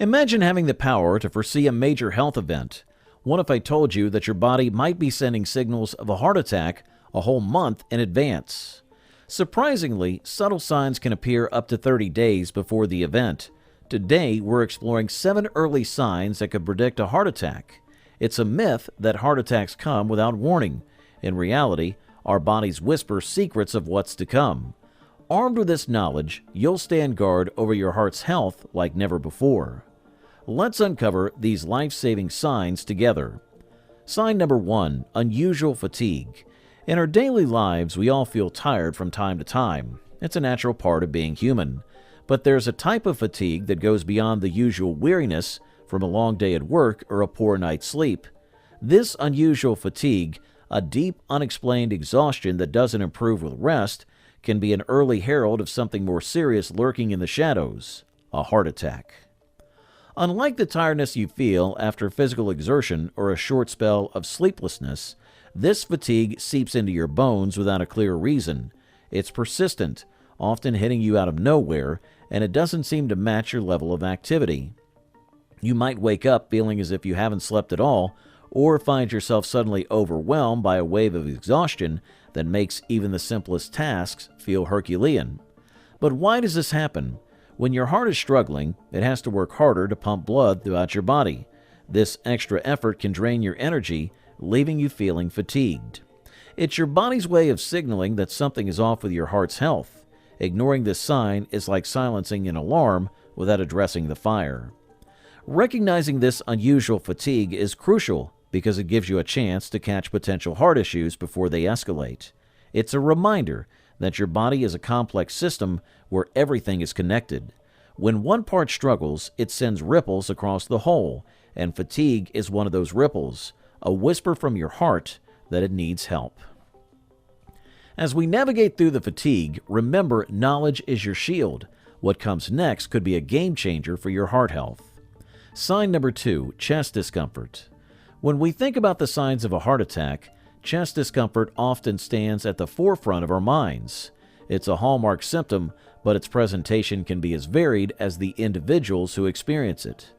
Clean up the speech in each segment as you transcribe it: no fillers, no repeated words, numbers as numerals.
Imagine having the power to foresee a major health event. What if I told you that your body might be sending signals of a heart attack a whole month in advance? Surprisingly, subtle signs can appear up to 30 days before the event. Today, we're exploring 7 early signs that could predict a heart attack. It's a myth that heart attacks come without warning. In reality, our bodies whisper secrets of what's to come. Armed with this knowledge, you'll stand guard over your heart's health like never before. Let's uncover these life-saving signs together. Sign number 1, unusual fatigue. In our daily lives, we all feel tired from time to time. It's a natural part of being human. But there's a type of fatigue that goes beyond the usual weariness from a long day at work or a poor night's sleep. This unusual fatigue, a deep, unexplained exhaustion that doesn't improve with rest, can be an early herald of something more serious lurking in the shadows, a heart attack. Unlike the tiredness you feel after physical exertion or a short spell of sleeplessness, this fatigue seeps into your bones without a clear reason. It's persistent, often hitting you out of nowhere, and it doesn't seem to match your level of activity. You might wake up feeling as if you haven't slept at all, or find yourself suddenly overwhelmed by a wave of exhaustion that makes even the simplest tasks feel Herculean. But why does this happen? When your heart is struggling, it has to work harder to pump blood throughout your body. This extra effort can drain your energy, leaving you feeling fatigued. It's your body's way of signaling that something is off with your heart's health. Ignoring this sign is like silencing an alarm without addressing the fire. Recognizing this unusual fatigue is crucial because it gives you a chance to catch potential heart issues before they escalate. It's a reminder that your body is a complex system where everything is connected. When one part struggles, it sends ripples across the whole, and fatigue is one of those ripples, a whisper from your heart that it needs help. As we navigate through the fatigue, remember knowledge is your shield. What comes next could be a game changer for your heart health. Sign number 2, chest discomfort. When we think about the signs of a heart attack, chest discomfort often stands at the forefront of our minds. It's a hallmark symptom, but its presentation can be as varied as the individuals who experience it.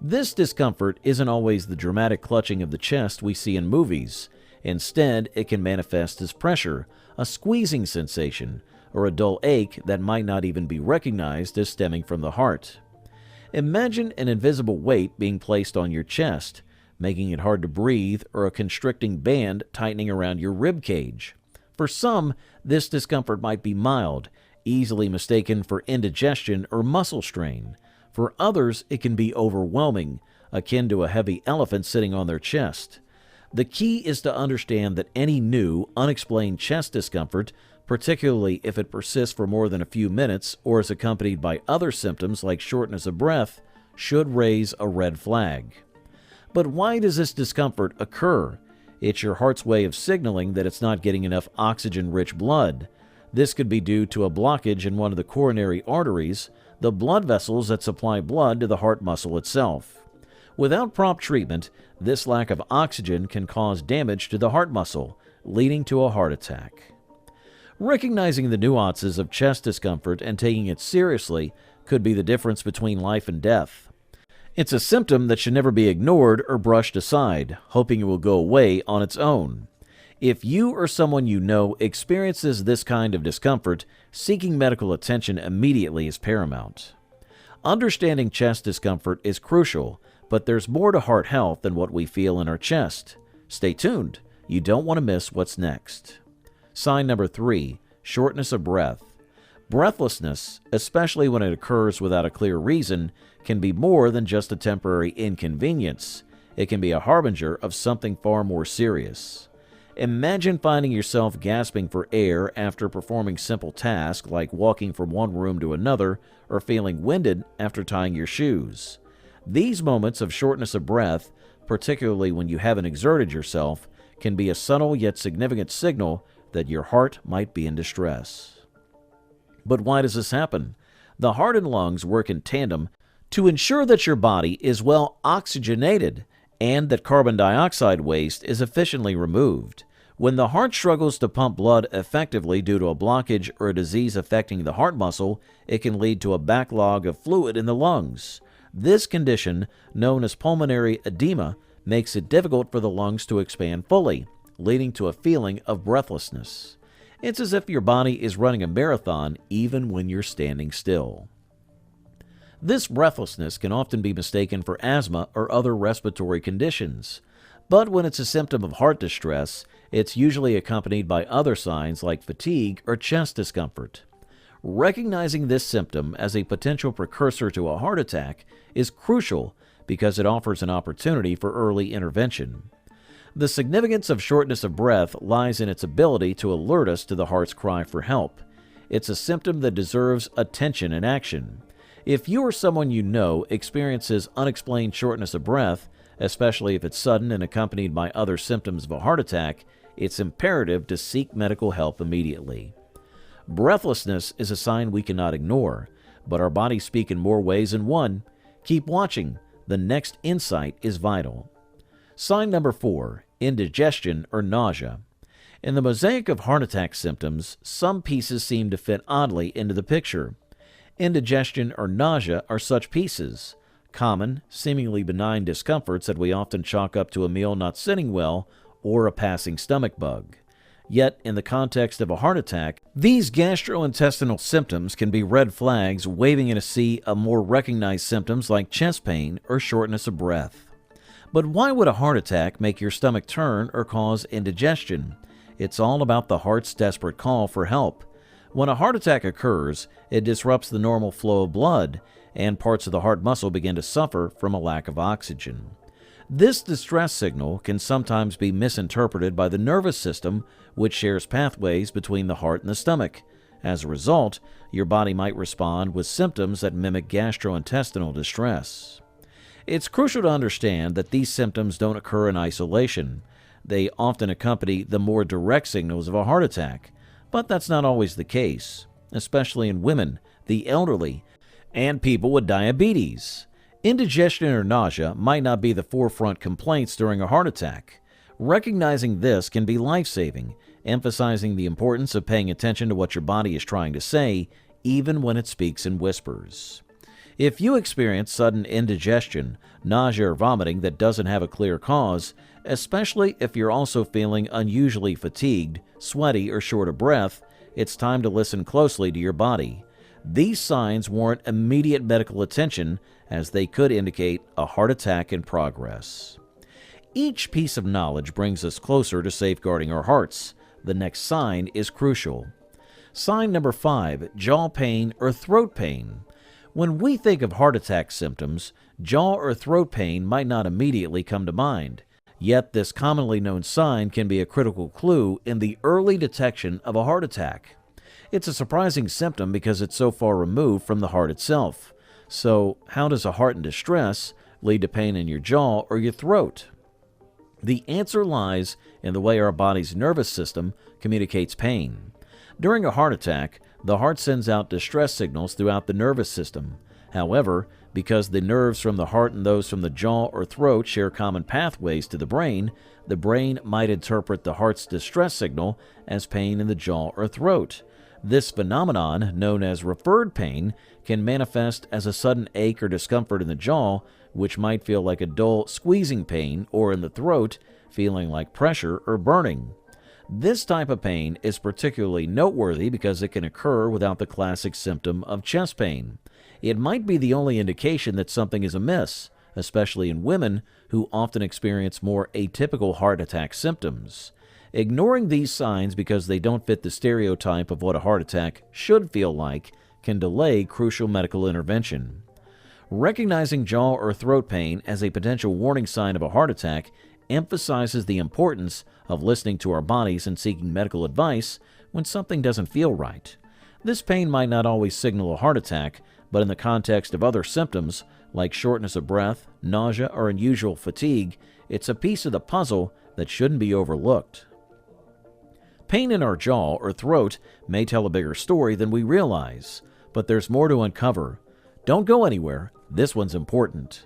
This discomfort isn't always the dramatic clutching of the chest we see in movies. Instead, it can manifest as pressure, a squeezing sensation, or a dull ache that might not even be recognized as stemming from the heart. Imagine an invisible weight being placed on your chest, making it hard to breathe, or a constricting band tightening around your rib cage. For some, this discomfort might be mild, easily mistaken for indigestion or muscle strain. For others, it can be overwhelming, akin to a heavy elephant sitting on their chest. The key is to understand that any new, unexplained chest discomfort, particularly if it persists for more than a few minutes or is accompanied by other symptoms like shortness of breath, should raise a red flag. But why does this discomfort occur? It's your heart's way of signaling that it's not getting enough oxygen-rich blood. This could be due to a blockage in one of the coronary arteries, the blood vessels that supply blood to the heart muscle itself. Without prompt treatment, this lack of oxygen can cause damage to the heart muscle, leading to a heart attack. Recognizing the nuances of chest discomfort and taking it seriously could be the difference between life and death. It's a symptom that should never be ignored or brushed aside, hoping it will go away on its own. If you or someone you know experiences this kind of discomfort, seeking medical attention immediately is paramount. Understanding chest discomfort is crucial, but there's more to heart health than what we feel in our chest. Stay tuned. You don't want to miss what's next. Sign number 3, shortness of breath. Breathlessness, especially when it occurs without a clear reason, can be more than just a temporary inconvenience. It can be a harbinger of something far more serious. Imagine finding yourself gasping for air after performing simple tasks like walking from one room to another or feeling winded after tying your shoes. These moments of shortness of breath, particularly when you haven't exerted yourself, can be a subtle yet significant signal that your heart might be in distress. But why does this happen? The heart and lungs work in tandem to ensure that your body is well oxygenated and that carbon dioxide waste is efficiently removed. When the heart struggles to pump blood effectively due to a blockage or a disease affecting the heart muscle, it can lead to a backlog of fluid in the lungs. This condition, known as pulmonary edema, makes it difficult for the lungs to expand fully, leading to a feeling of breathlessness. It's as if your body is running a marathon even when you're standing still. This breathlessness can often be mistaken for asthma or other respiratory conditions, but when it's a symptom of heart distress, it's usually accompanied by other signs like fatigue or chest discomfort. Recognizing this symptom as a potential precursor to a heart attack is crucial because it offers an opportunity for early intervention. The significance of shortness of breath lies in its ability to alert us to the heart's cry for help. It's a symptom that deserves attention and action. If you or someone you know experiences unexplained shortness of breath, especially if it's sudden and accompanied by other symptoms of a heart attack, it's imperative to seek medical help immediately. Breathlessness is a sign we cannot ignore, but our bodies speak in more ways than one. Keep watching. The next insight is vital. Sign number 4, indigestion or nausea. In the mosaic of heart attack symptoms, some pieces seem to fit oddly into the picture. Indigestion or nausea are such pieces. Common, seemingly benign discomforts that we often chalk up to a meal not sitting well or a passing stomach bug. Yet, in the context of a heart attack, these gastrointestinal symptoms can be red flags waving in a sea of more recognized symptoms like chest pain or shortness of breath. But why would a heart attack make your stomach turn or cause indigestion? It's all about the heart's desperate call for help. When a heart attack occurs, it disrupts the normal flow of blood, and parts of the heart muscle begin to suffer from a lack of oxygen. This distress signal can sometimes be misinterpreted by the nervous system, which shares pathways between the heart and the stomach. As a result, your body might respond with symptoms that mimic gastrointestinal distress. It's crucial to understand that these symptoms don't occur in isolation. They often accompany the more direct signals of a heart attack, but that's not always the case, especially in women, the elderly, and people with diabetes. Indigestion or nausea might not be the forefront complaints during a heart attack. Recognizing this can be life-saving, emphasizing the importance of paying attention to what your body is trying to say, even when it speaks in whispers. If you experience sudden indigestion, nausea, or vomiting that doesn't have a clear cause, especially if you're also feeling unusually fatigued, sweaty, or short of breath, it's time to listen closely to your body. These signs warrant immediate medical attention as they could indicate a heart attack in progress. Each piece of knowledge brings us closer to safeguarding our hearts. The next sign is crucial. Sign number 5, jaw pain or throat pain. When we think of heart attack symptoms, jaw or throat pain might not immediately come to mind. Yet this commonly known sign can be a critical clue in the early detection of a heart attack. It's a surprising symptom because it's so far removed from the heart itself. So, how does a heart in distress lead to pain in your jaw or your throat? The answer lies in the way our body's nervous system communicates pain. During a heart attack, the heart sends out distress signals throughout the nervous system. However, because the nerves from the heart and those from the jaw or throat share common pathways to the brain might interpret the heart's distress signal as pain in the jaw or throat. This phenomenon, known as referred pain, can manifest as a sudden ache or discomfort in the jaw, which might feel like a dull squeezing pain, or in the throat, feeling like pressure or burning. This type of pain is particularly noteworthy because it can occur without the classic symptom of chest pain. It might be the only indication that something is amiss, especially in women who often experience more atypical heart attack symptoms. Ignoring these signs because they don't fit the stereotype of what a heart attack should feel like can delay crucial medical intervention. Recognizing jaw or throat pain as a potential warning sign of a heart attack emphasizes the importance of listening to our bodies and seeking medical advice when something doesn't feel right. This pain might not always signal a heart attack, but in the context of other symptoms like shortness of breath, nausea, or unusual fatigue, it's a piece of the puzzle that shouldn't be overlooked. Pain in our jaw or throat may tell a bigger story than we realize, but there's more to uncover. Don't go anywhere. This one's important.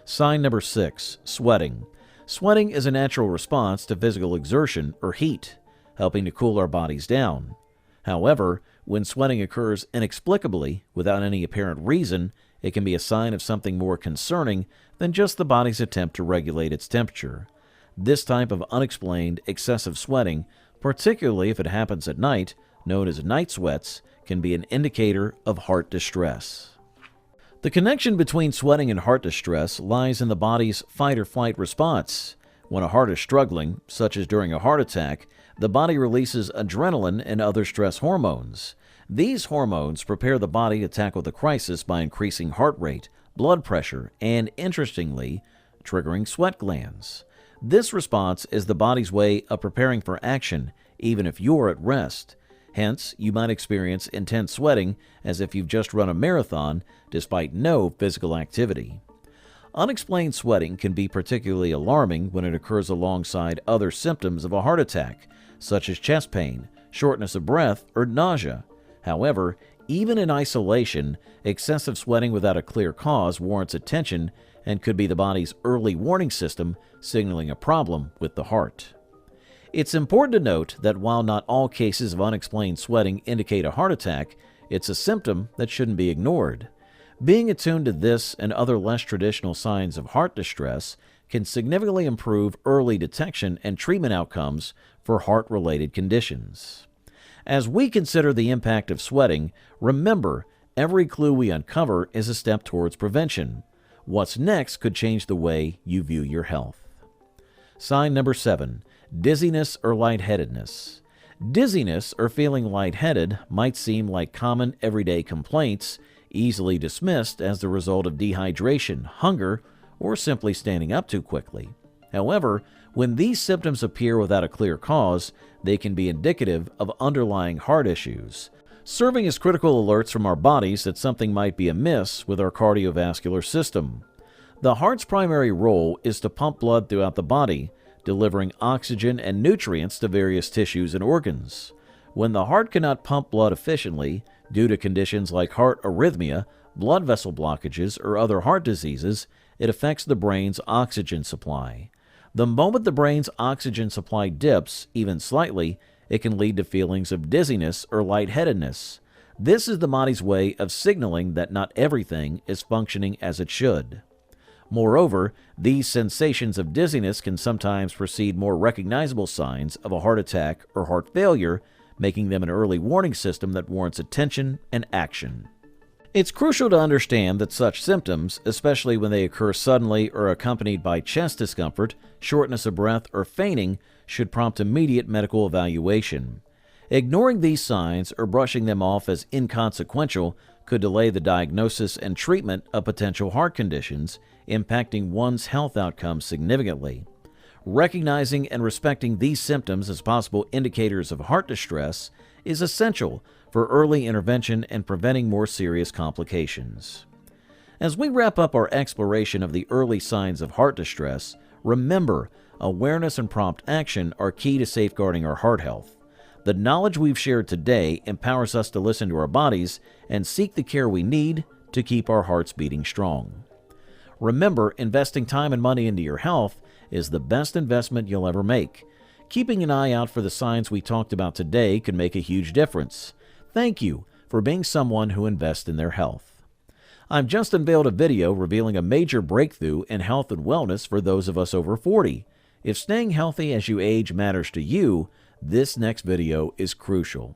Sign number 6, sweating. Sweating is a natural response to physical exertion or heat, helping to cool our bodies down. However, when sweating occurs inexplicably, without any apparent reason, It can be a sign of something more concerning than just the body's attempt to regulate its temperature. This type of unexplained, excessive sweating, particularly if it happens at night, known as night sweats, can be an indicator of heart distress. The connection between sweating and heart distress lies in the body's fight-or-flight response. When a heart is struggling, such as during a heart attack, the body releases adrenaline and other stress hormones. These hormones prepare the body to tackle the crisis by increasing heart rate, blood pressure, and, interestingly, triggering sweat glands. This response is the body's way of preparing for action, even if you're at rest. Hence, you might experience intense sweating as if you've just run a marathon despite no physical activity. Unexplained sweating can be particularly alarming when it occurs alongside other symptoms of a heart attack, such as chest pain, shortness of breath, or nausea. However, even in isolation, excessive sweating without a clear cause warrants attention and could be the body's early warning system signaling a problem with the heart. It's important to note that while not all cases of unexplained sweating indicate a heart attack, it's a symptom that shouldn't be ignored. Being attuned to this and other less traditional signs of heart distress can significantly improve early detection and treatment outcomes for heart-related conditions. As we consider the impact of sweating, remember, every clue we uncover is a step towards prevention. What's next could change the way you view your health. Sign number 7, dizziness or lightheadedness. Dizziness or feeling lightheaded might seem like common everyday complaints, easily dismissed as the result of dehydration, hunger, or simply standing up too quickly. However, when these symptoms appear without a clear cause, they can be indicative of underlying heart issues, serving as critical alerts from our bodies that something might be amiss with our cardiovascular system. The heart's primary role is to pump blood throughout the body, delivering oxygen and nutrients to various tissues and organs. When the heart cannot pump blood efficiently, due to conditions like heart arrhythmia, blood vessel blockages, or other heart diseases, it affects the brain's oxygen supply. The moment the brain's oxygen supply dips, even slightly, it can lead to feelings of dizziness or lightheadedness. This is the body's way of signaling that not everything is functioning as it should. Moreover, these sensations of dizziness can sometimes precede more recognizable signs of a heart attack or heart failure, making them an early warning system that warrants attention and action. It's crucial to understand that such symptoms, especially when they occur suddenly or accompanied by chest discomfort, shortness of breath, or fainting, should prompt immediate medical evaluation. Ignoring these signs or brushing them off as inconsequential could delay the diagnosis and treatment of potential heart conditions, impacting one's health outcomes significantly. Recognizing and respecting these symptoms as possible indicators of heart distress is essential for early intervention and preventing more serious complications. As we wrap up our exploration of the early signs of heart distress, remember, awareness and prompt action are key to safeguarding our heart health. The knowledge we've shared today empowers us to listen to our bodies and seek the care we need to keep our hearts beating strong. Remember, investing time and money into your health is the best investment you'll ever make. Keeping an eye out for the signs we talked about today can make a huge difference. Thank you for being someone who invests in their health. I've just unveiled a video revealing a major breakthrough in health and wellness for those of us over 40. If staying healthy as you age matters to you, this next video is crucial.